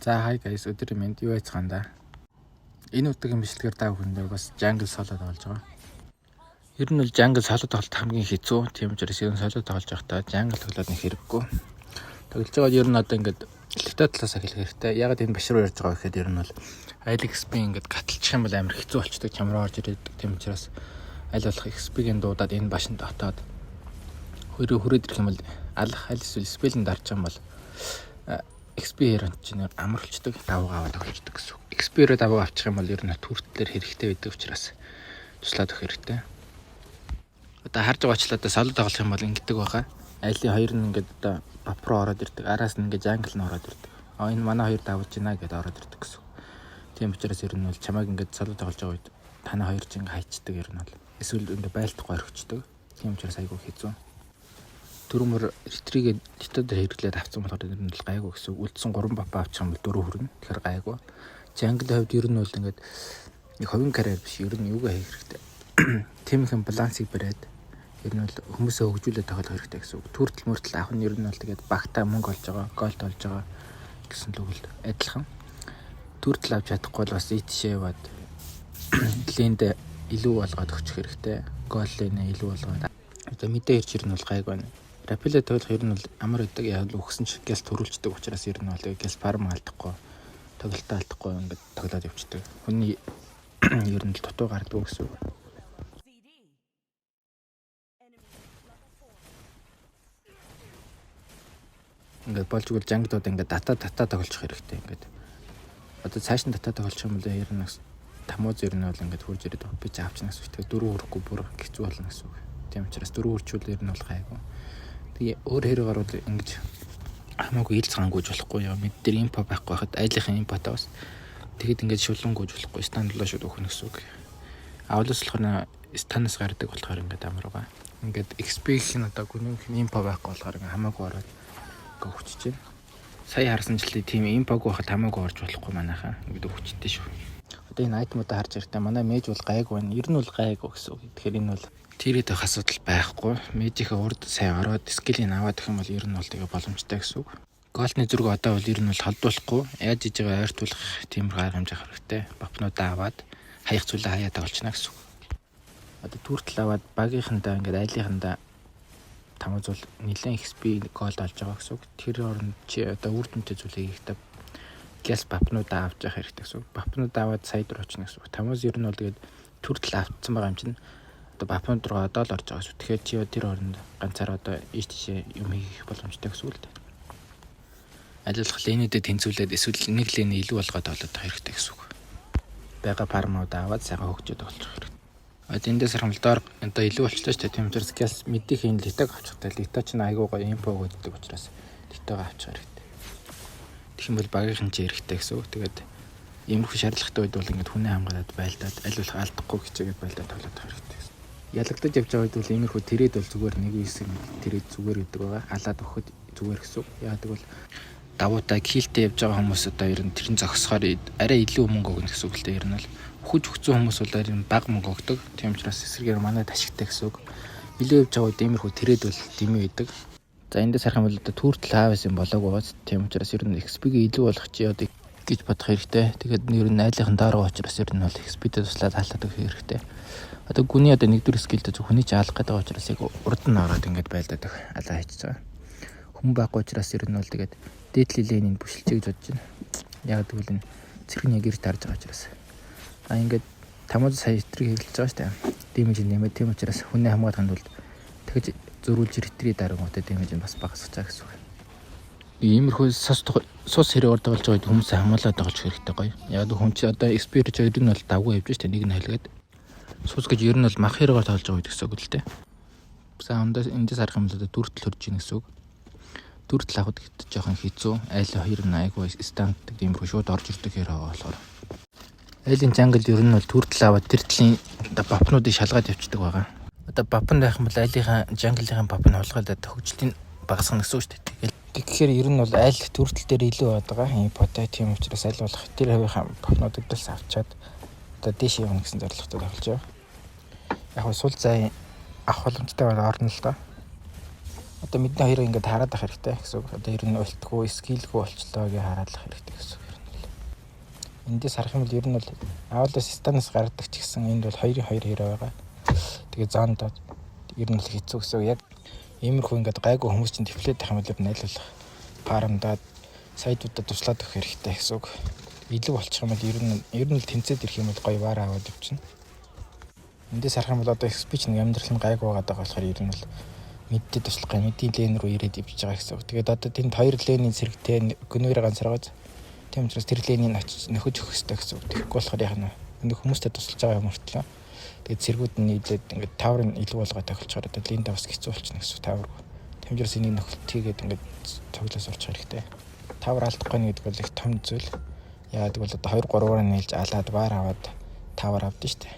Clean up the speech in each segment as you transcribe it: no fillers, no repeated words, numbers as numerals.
За hi guys, өдрийн мэнд юу яцгаанда. Энэ удаагийн бичлэгээр та бүхэндээ бас jungle solo тоглож байгаа. Ер нь бол jungle solo тоглолт хамгийн хэцүү. Тийм учраас ер нь solo тоглож байхдаа jungle тоглоод нэг хэрэггүй. Тоглож байгаа ер нь одоо ингээд электро талаас ахилах хэрэгтэй. Ягаад энэ башруу ярьж байгаа гэхээр ер нь бол айл XP ингээд гаталчих юм бол амар хэцүү болчдөг, чамраа орж ирээд. Тийм учраас аль болох XP-ийн дуудаад энэ башинд дотоод хүрээд ирэх юм бол алах аль эсвэл спелэнд дарж юм бол XP-ээр чинь амарлцдаг давгаа аваад тоглолцдог гэсэн. XP-ээр давгаа авчих юм бол ер нь түртлэр хэрэгтэй байдаг учраас туслаад өгөх хэрэгтэй. Одоо харж байгаа ч л одоо соло тоглох юм бол ингэдэг байгаа. Айлын хоёр нь ингээд одоо бап руу ороод ирдэг. Араас нь ингээд jungle нь ороод ирдэг. Энэ манай хоёр давж байна гэдээ ороод ирдэг гэсэн. Тийм учраас ер нь бол чамайг ингээд соло тоглож байгаа үед танай хоёр чинь хайчдаг ер нь бол. Эсвэл ингээд байлдахгүй орхичдаг. Тийм учраас айгүй хэцүү. Түрүүмөр ретригээ литод хэрэглээд авсан болохоор ер нь л гайгүй гэсэн. Үлдсэн 3 бапа авчих юм бол 4 хүрнэ. Тэгэхээр гайгүй. Jungle хувьд ер нь бол ингээд нэг ховын карьер биш. Ер нь юугаа хийх хэрэгтэй. Тимхэн балансыг бариад ер нь бол хүмүүсээ хөгжүүлээд тоглох хэрэгтэй гэсэн. Түртэл мөртөл авах нь ер нь бол тэгээд багтаа мөнгө олж байгаа, голд олж байгаа гэсэн л үгэл адилхан. Түртэл авч чадахгүй бол бас ийшээ яваад лэнд илүү болгоод өгчих хэрэгтэй. Гол лэнэ илүү болгоод. Одоо мэдээ ирж ер нь бол гайгүй байна. Рапилэ тоглох ер нь бол амар өдөг яа л өгсөн шиг гялс төрүүлждэг учраас ер нь бол гялс фарм алдахгүй, тоглолтоо алдахгүй ингээд тоглоод явчихдаг. Хүний ер нь л дутуу гардаг гэсэн үг. Ингээд болж игэл жанглууд ингээд дата тоглох хэрэгтэй ингээд. Одоо цааш нь дата тоглох юм бол ер нь тамууз ер нь бол ингээд хурж ирээд би ч авчихна гэсэн үг. Тэгээ 4 хүрэхгүй бүр хэцүү болно гэсэн үг. Тийм учраас 4 хүрчүүл ер нь бол гайгүй. Тэгээ өөр хэрэг гарвал ингэж хамаагүй ил цангууж болохгүй яа. Мэд дээр импо байхгүй хахад айлынхаа импотоо бас тэгэд ингэж шулангууж болохгүй. Стандлоо шууд өгөх гэсэн үг. Авлаас болохоор станаас гардаг болохоор ингээд амар байгаа. Ингээд XP-х нь одоо гүнэмх импо байхгүй болохоор ингээд хамаагүй ороод өгчөж байна. Сая харсан жилийн тийм импог байхад хамаагүй орж болохгүй манайхаа. Ингээд өгчтэй шүү. Одоо энэ айтмуудаа харж байхдаа манай мэж бол гайгүй байна. Ер нь бол гайгүй гэсэн үг. Тэгэхээр энэ бол тийрээд байх асуудал байхгүй. Мэжийнхээ урд сайн ороод скилийг аваад өгөх юм бол ер нь бол тэгээ боломжтой гэсэн үг. Голны зүрх одоо бол ер нь бол холдуулахгүй. Яаж иж байгаа ойртуулах тиймэр арга хэмжээ хэрэгтэй. Бапнуудаа аваад хаях зүйлээ хаяа тоглочна гэсэн үг. Одоо түртэл аваад багийнхандаа ингээд айлынхандаа тамазул нэлээд XP голд олж байгаа гэсэн үг. Тэр оронд чи одоо үр дүнтэй зүйлээ хийхдээ гялс бапнуудаа авч явах хэрэгтэй гэсэн үг. Бапнуудаа аваад сая дөр очно гэсэн үг. Тамаз ер нь бол тэгээд түртэл автсан байгаа юм чинь одоо бапнууд руу одоо л орж байгаа шүү. Тэгэхээр чи тэр оронд ганцаараа одоо ийш тийшээ юм хийх боломжтой гэсэн үг л дээ. Алилах лэнүүдэд тэнцвүүлээд эсвэл нэг лэний илүү болгоод олоод авах хэрэгтэй гэсэн үг. Бага фармуудаа аваад сайхан хөгжөөд олчих хэрэгтэй. Эндээс харамлдаар одоо илүү болчихлоо шүү дээ. Тийм учраас гялс мэдхийн литаг авчихтай. Лита ч айгуу гоё импо өгдөг учраас литаг авчих хэрэгтэй. Тэгэх юм бол багийнхан ч хэрэгтэй гэсэн үг. Тэгээд иймэрхүү шаардлагатай үед бол ингээд хүнээ хамгаалаад байлдаад аль болох алдахгүй хичээгээд байлдаад тоглоод авах хэрэгтэй гэсэн. Ялагдаж явж байгаа үед бол иймэрхүү тэрэд бол зүгээр нэг хэсэг тэрэд зүгээр гэдэг байгаа. Халаад өгөхөд зүгээр гэсэн үг. Яагаад гэвэл давуутай килтэй явж байгаа хүмүүс одоо ер нь тэрэн зогсохоор арай илүү мөнгө өгнө гэсэн үг л дээ. Ер нь бол хүч өгсөн хүмүүс бол арай бага мөнгө өгдөг. Тийм учраас эсрэгээр манайд ашигтай гэсэн үг. Илүү явж байгаа үед иймэрхүү тэрэд бол дэмий байдаг. За эндээс харах юм бол одоо түртэл хаавс юм болоогүй бац. Тийм учраас ер нь XP-г илүү болгох чи одоо гэж бодох хэрэгтэй. Тэгээд ер нь айлынхан дараа учраас ер нь бол XP-тэй туслаад хаалтаад өгөх хэрэгтэй. Одоо гүний одоо нэгдүгээр скилтэй зөв хүний ч алах гэдэг учраас яг урд нь ороод ингээд байлдаад өгөх алаа хийчихэж байгаа. Хүн байхгүй учраас ер нь бол тэгээд дээдлийн лэнийг бүшилчээ гэж бодож байна. Яг тэгвэл энэ цэргийн яг ирж тарж байгаа учраас. Ингээд тамууд сая этрийг хэрэглэж байгаа шүү дээ. Дэмэж нэмээд тийм учраас хүнээ хамгаалахын тулд тэгж зөрүүлж ретрий дарангуутай дэмэж бас багасгаж байгаа гэсэн үг. Иймэрхүү сус хэрэг ордог болж байгаа үед хүмүүсээ хамгаалаад тоглох хэрэгтэй гоё. Яг хүн чи одоо experience ер нь бол давгүй явж штэ нэг нь хэлгээд. Сус гэж ер нь бол мах хэрэгээр тоглож байгаа үед гэсэн үг л дээ. За эндээс харах юм бол дүртэл хөрж ийн гэсэн үг. Дүртэл авахд гэдэг жоохон хэцүү. Айл хоёр нь айгүй стандартдаг иймэрхүү шууд орж ирдэг хэрэг болохоор. Айлын jungle ер нь бол түртэл аваад тэр талын одоо бапнуудыг шалгаад явчихдаг байгаа. Одоо бапн байх юм бол айлынхаа jungle-ийн бап нь хулгайлаад хөгжлийн багасгах гэсэн үг шүү дээ. Тэгэхээр ер нь бол айл түртэл дээр илүү байгаа. Импотай тийм учраас аль болох тэр хавийнхаа бапнуудыг дэлс авчаад одоо дээш явна гэсэн зорилготой тоглож байгаа. Яг нь сул зай авах боломжтой бол орно л доо. Одоо мэдээ хоёрыг ингээд хараад ах хэрэгтэй гэсэн үг. Одоо ер нь өлтгөө, скиллгүй болчлоо гэж хараад ах хэрэгтэй гэсэн үг. Эндээс харах юм бол ер нь бол авалаас станаас гардаг ч гэсэн энд бол 2-2 хэрэг байгаа. Тэгээ зоонд ер нь л хэцүү гэсэн. Яг иймэрхүү ингээд гайгүй хүмүүс чинь тефлээд байх юм бол найлуулах фармдаад сайдуудад туслаад өгөх хэрэгтэй гэсэн үг. Илүү болчих юм бол ер нь л тэнцээд ирэх юм бол гоё ваар аваад явчихна. Эндээс харах юм бол одоо XP нэг амьдрал нь гайгүй байгаа болохоор ер нь бол мэддээ туслах гай мэдийн лейн руу ирээд ивж байгаа гэсэн үг. Тэгээд одоо тэнд 2 лейний зэрэгтэй гүнээр ганцааргааз тийм учраас тэр лейнийг очиж нөхөж өгөх хэрэгтэй гэсэн үг. Тэгэхгүй болохоор яг нэг хүмүүстэй тусалж байгаа юм өртлөө. Тэгээд зэргүүд нь нийлээд ингээд таврын илүү болгоо тохилчоор одоо лейн давс хэцүү болчихно гэсэн үг тавр. Тийм учраас энийг нөхөлт хийгээд ингээд цоглоос олчих хэрэгтэй. Тавр алдахгүй гэдэг бол их том зүйл. Яагаад гэвэл одоо 2-3-аар нийлж алаад баар аваад тавр авдсан шүү дээ.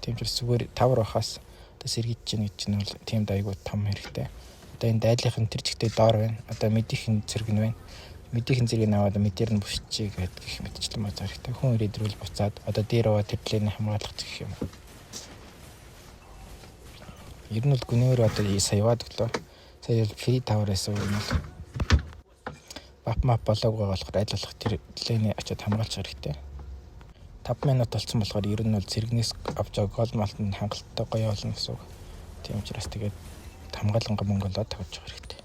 Тийм учраас зүгээр тавр бахаас одоо сэргийж чинь гэж нь бол тийм дайгуу том хэрэгтэй. Одоо энэ дайлынхын тэр чигтээ доор байна. Одоо мэдийнхэн зэрэг нь байна. Мэдийнхэн зэрэг нь аваад мэдээр нь бүсчий гэдэг гэх мэтчлэн бацаа хэрэгтэй. Хүн ирээдрүүл буцаад одоо дээр аваад тэр плэний хамгаалах гэх юм. Ер нь бол гүнээр одоо сая яваад өглөө. Сая фри тавар байсан юм бол мап болоогүй болохоор айлуулах тэр плэний очиод хамгаалах хэрэгтэй. 5 минут болсон болохоор ер нь бол зэрэгнээс авч байгаа гол малтанд хангалттай гоё болно гэсэн үг. Тийм учраас тэгээд хамгааланга мөнгө олоод тавьж байгаа хэрэгтэй.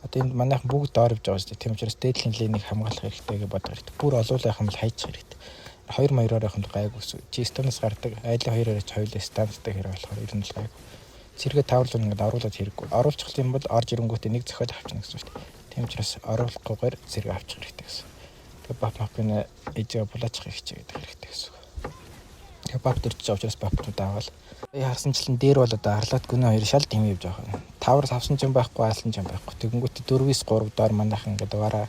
Одоо энд манайхан бүгд доор явж байгаа шүү дээ. Тийм учраас дээдлийн линийг хамгаалах хэрэгтэй гэж бодох хэрэгтэй. Бүр олуулах юм бол хайчих хэрэгтэй. 2-2-оор явах юм гайгүй гэсэн. Чи станаас гардаг, айлын 2-оор ч хоёулаа стандтай хэрэг болохоор ер нь л гайгүй. Цэргээ таврлал ингээд оруулаад хэрэггүй. Оруулчих юм бол орж ирэнгүүтээ нэг зохиол авчихна гэсэн шүү дээ. Тийм учраас оруулахгүйгээр зэрэг авчих хэрэгтэй гэсэн. Тэгээ бапын эжээ булаачих хичээгээд хэрэгтэй гэсэн. Тэгээ бап дөрч учраас бапнууд аваад харсанчлан дээр бол одоо харлаад гүнээ хоёр шал тийм явж байгаа. Тавар авсан ч юм байхгүй, аалсан ч юм байхгүй. Тэгэнгүүтээ 4-3 доор манайхан ингээд дугаараа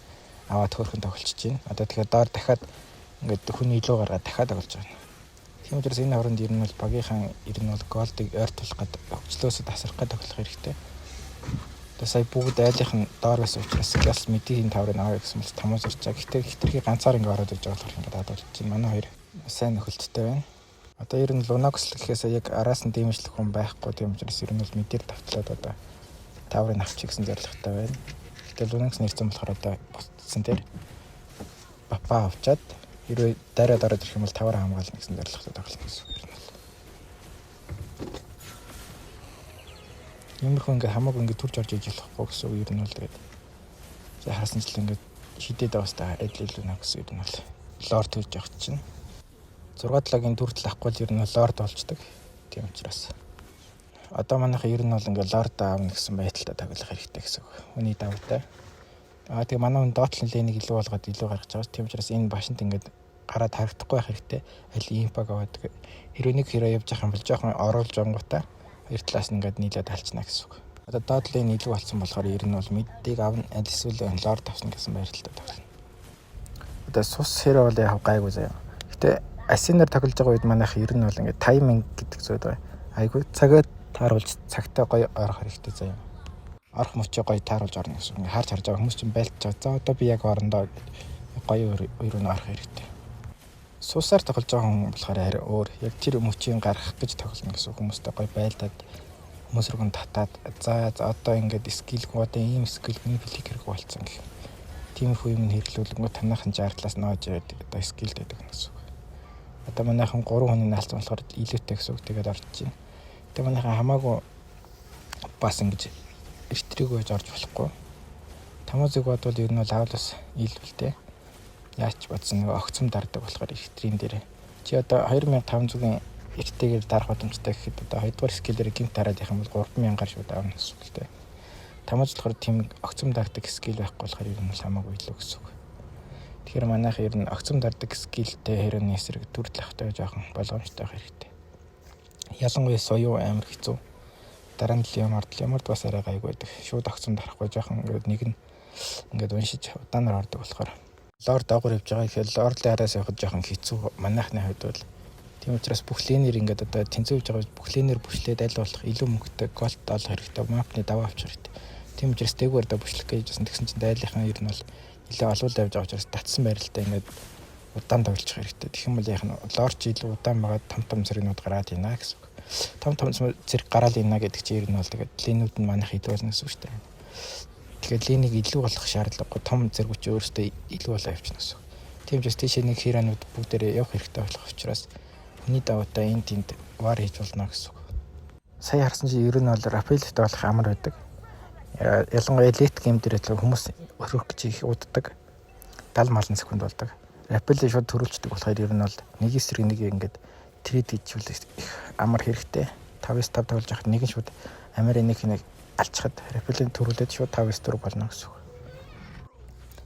аваад хөрхөн тоглолцож байна. Одоо тэгэхээр доор дахиад ингээд хүний илүү гаргаад дахиад тоглож байгаа. Тийм учраас энэ хооронд ер нь бол багийнхан ер нь бол голдыг ойртуулах гэдэг хөвчлөөсөө тасрах гэдэг тоглох хэрэгтэй. Тэгээ сая бүгд айлынхан доор байсан учраас бас мэдийн таврыг аваа гэсэн мэт томоос ирж байгаа. Гэхдээ хитрхи ганцаар ингээд ороод ирж байгаа болохоор ингээд хадгалж чинь манай хоёр сайн нөхөлттэй байна. Одоо ер нь Лунокс гэхээс яг араас нь дэмжлэх хүн байхгүй тийм учраас ер нь бол мэдээр тавтлаад одоо таврыг авчих гэсэн зорилготой байна. Гэтэл Лунокс нэрсэн болохоор одоо буцсан дээр бапа авчаад хэрвээ дараад ороод ирэх юм бол тавар хамгаална гэсэн зорилготой тоглох гэсэн үг юм. Иймэрхүү ингээд хамаагүй ингээд төрж орж иж болохгүй гэсэн үг юм бол тэгээд харсан ч л ингээд шидэд байгаа хэвээр адил л гэсэн үг юм бол лорд төрж явах чинь 6-7-гийн дүртэл авахгүй ер нь лорд болчдөг. Тийм учраас одоо манайха ер нь бол ингээд лорд аавна гэсэн байдалтай тоглох хэрэгтэй гэсэн үг. Үний давтай. Тэгээ манай хүн доотлын лэнийг илүү болгоод илүү гаргаж байгаа. Тийм учраас энэ башинт ингээд гараад харагдахгүй байх хэрэгтэй. Аль импаг аваад хэрвээ нэг хэрэг явж байгаа юм бол жоохон оруулж ангуудаа хоёр талаас нь ингээд нийлээд алчна гэсэн үг. Одоо доотлын илүү болсон болохоор ер нь бол мэддийг авна, аль эсвэл лорд авсан гэсэн байралтай тоглоно. Одоо сус хэрэг бол яг гайгүй заяа. Гэтэ асинаар тоглож байгаа үед манайх ер нь бол ингээд тайминг гэдэг зүйл байна. Айгүй цагаа тааруулж цагтаа гоё орох хэрэгтэй заяа. Орох мөчөө гоё тааруулж орно гэсэн. Ингээд харж байгаа хүмүүс чинь байлтж байгаа. За одоо би яг орондоо гоё өөр нь орох хэрэгтэй. Суусаар тоглож байгаа хүн болохоор арай өөр. Яг тэр мөчийг гаргах гэж тоглоно гэсэн хүмүүстэй гоё байлдаад хүмүүс рүү татаад за одоо ингээд скил одоо ийм скил хүний флик хэрэг болцсон гэх. Тиймэрхүү юм хэрэглүүлэнгөө танайхан жаардлаас ноож ирээд одоо скил гэдэг гэсэн. Одоо манайхан 3 хүний наалцсан болохоор илүүтэй гэсэн үг тэгээд орж чинь. Тэгээ манайхан хамаагүй бас ингэж эртрийгөө орж болохгүй. Тамозыг бодвол ер нь бол авлаас илвэлтэй. Яач бодсон нэг огцом дардаг болохоор эртрийн дээр. Чи одоо 2500-ийн эрттэйгээр дарах боломжтой гэхэд одоо 2 дугаар скиллээр гинт дараад явах юм бол 3000 шууд авна гэсэн үг л дээ. Тамоз болохоор тийм огцом дардаг скилл байхгүй болохоор ер нь хамаагүй илүү гэсэн үг. Тэгэхээр манайх ер нь огцом дардаг скиллтэй хэрэг эсрэг дүрдэл ахтай жоохон болгоомжтой хэрэгтэй. Ялангуяа соёо амар хэцүү. Дараа нь Леморд бас арай гайгүй байдаг. Шууд огцом дарахгүй жоохон нэг нь ингээд уншиж удаанаар ордог болохоор лорд дагуур явж байгаа гэхэл лордлын араас явахд жоохон хэцүү манайхны хувьд бол тийм учраас бүх линер ингээд одоо тэнцвэж байгаа бүх линер бүшлээд аль болох илүү мөнгөтэй голд олох хэрэгтэй мапны даваа авчих хэрэгтэй. Тийм учраас дээгүүр дэ бүшлэх гэжсэн тэгсэн чинь дайлынхан ер нь бол илүү олуул явж байгаа учраас татсан байралтай ингээд удаан тоглох хэрэгтэй. Тэгэх юм бол яг нь лорч илүү удаан байгаа том зэрэгнүүд гараад ийна гэсэн. Том зэрэг гараад ийна гэдэг чинь ер нь бол тэгээд линүүд нь манайх илүү болно гэсэн үг шүү дээ. Тэгэхээр линийг илүү болох шаардлагагүй том зэргүүч өөрөөсөө илүү болоо явчихна гэсэн. Тийм ч бас тийшээ нэг хиранууд бүгдээрээ явах хэрэгтэй болох учраас хүний даваатай энэ тэнд вар хийж болно гэсэн үг. Сая харсан чи ер нь бол Рапелтэй болох амар байдаг. Ялангуяа элит гейм дээр л хүмүүс өрөх гэж их уддаг. 70 секунд болдог. Рапелтэй шууд төрүүлчдэг болохоор ер нь бол нэг эсрэг нэг ингээд трейд хийжүүл их амар хэрэгтэй. 5-5 тоглож байхад нэг нь шууд Америк нэг алчхад Рапелийн төрүүлээд шууд 5-4 болно гэсэн үг.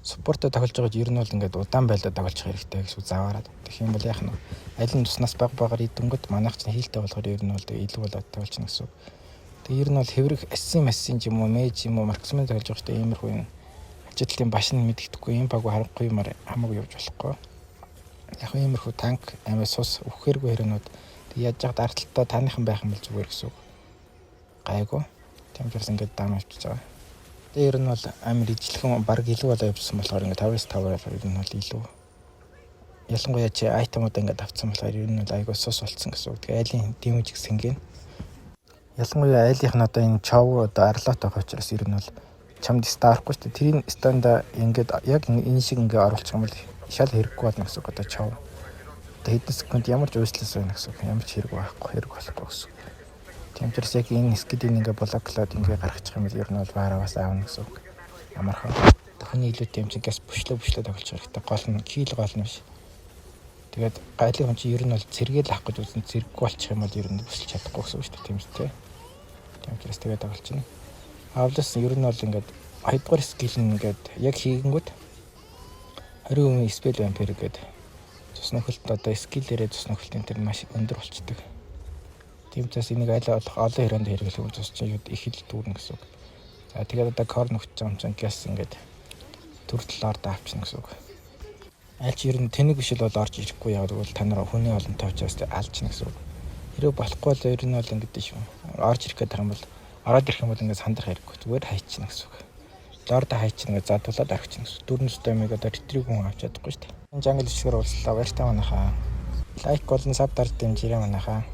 Спортоо тоглож байгаад ер нь бол ингээд удаан байлаа тоглож хэрэгтэй гэсэн заваараад. Тэгэх юм бол яах нь аль нь туснаас багаар идэнгөт манайх чинь хийлтэй болохоор ер нь бол илүү болоод тоглож байна гэсэн үг. Тэгээ ер нь бол хэврэх ассын юм уу мэж юм уу марксмен тоглож байхдаа иймэрхүү юм ажилтны баш нь мэддэхгүй юм баг харахгүй юмар хамаагүй явж болохгүй. Яг иймэрхүү танк амиа сус өгөхэргүй хэрнүүд тэг яаж яг дарталтаа таныхан байх юм бол зүгээр гэсэн үг. Гайгүй. Темперс ингээд даам авчиж байгаа. Тэгээ ер нь бол амир ижлэхэн баг илүү болоо явсан болохоор ингээд 5-5 ер нь бол илүү. Ялангуяа чи айтемууд ингээд авцсан болохоор ер нь бол айгуу сус болцсон гэсэн үг. Тэгээ айлын дэмэж гисэнгийн. Ялангуяа айлынх нь одоо энэ чов одоо арлот байгаа учраас ер нь бол чамд стаарахгүй шүү дээ. Тэрийн станда ингээд яг энэ шиг ингээд оруулчих юм бол шал хэрэггүй болно гэсэн үг. Одоо чов. Одоо хэдэн секунд ямар ч үйлчлээс байна гэсэн үг. Ямар ч хэрэг болохгүй гэсэн үг. Темперс яг энэ скидийн ингээ блоклоод ингээ гаргачих юм бол ер нь бол баараа бас аавна гэсэн үг. Ямархан. Тохны илүүтэй юм чинь газ бүшлөө тоглож хэрэгтэй. Гол нь кил гол нь биш. Тэгээд гайлын хүн чинь ер нь бол цэргээл авах гэж үзэн цэрэггүй болчих юм бол ер нь бүсэлж чадахгүй гэсэн үг шүү дээ. Тийм үстэй. Темперс тэгээд тоглож байна. Авлаас ер нь бол ингээд 2 дугаар скил нь ингээд яг хийгэнгүүт 20% спел вампир гэдэг цус нөхөлт одоо скиллээрээ цус нөхөлтийн тэр маш өндөр болчдөг. Тийм учраас энийг олон хэрөнд хэрэглэх юм цус чинь их хэл дүүрнэ гэсэн үг. За тэгээд одоо кор нөхөж байгаа юм чинь газ ингээд төр талаар даавчихна гэсэн үг. Альч ер нь тэнэг биш л бол орж ирэхгүй яг бол та нар хүний олонтой учраас алчна гэсэн үг. Хэрэг болохгүй л ер нь бол ингээд шүү. Орж ирэх гэдэг юм бол ороод ирэх юм бол ингээд сандах хэрэггүй. Зүгээр хайчихна гэсэн үг. Лорда хайчихна гэж задуулаад авчихна гэсэн. Дөрнөстэй мэг одоо ретриг хүн авч чадахгүй шүү дээ. Энэ жангл ишгээр уулзлаа. Баяртай манайхаа. Лайк болон саб дард дэмжээрэй манайхаа.